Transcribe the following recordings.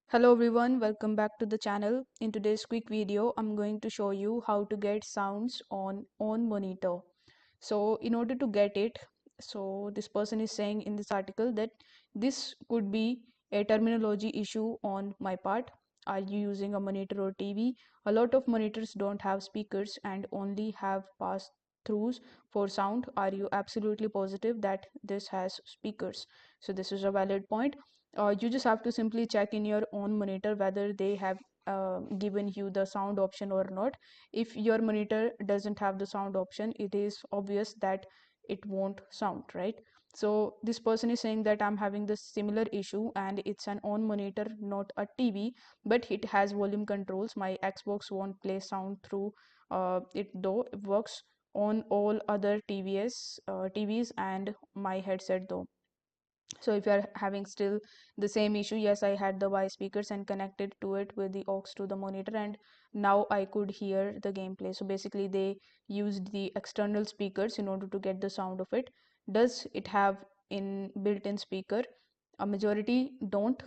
Hello everyone, welcome back to the channel. In today's quick video, I'm going to show you how to get sounds on monitor. So in order to get it, so this person is saying in this article that this could be a terminology issue on my part. Are you using a monitor or TV? A lot of monitors don't have speakers and only have pass throughs for sound. Are you absolutely positive that this has speakers? So this is a valid point. You just have to simply check in your own monitor whether they have given you the sound option or not. If your monitor doesn't have the sound option, it is obvious that it won't sound, right? So this person is saying that I'm having this similar issue and it's an on monitor, not a TV, but it has volume controls. My Xbox won't play sound through it, though it works on all other TVs and my headset though. So if you are having still the same issue, yes, I had the Y speakers and connected to it with the aux to the monitor, and now I could hear the gameplay. So basically they used the external speakers in order to get the sound of it. Does it have in built-in speaker? A majority don't.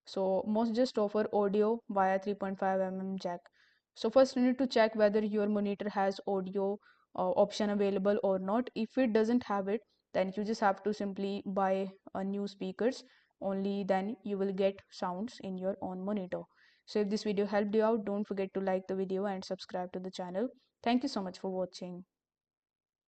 So most just offer audio via 3.5 mm jack. So first you need to check whether your monitor has audio option available or not. If it doesn't have it, then you just have to simply buy a new speakers. Only then you will get sounds in your own monitor. So if this video helped you out, don't forget to like the video and subscribe to the channel. Thank you so much for watching.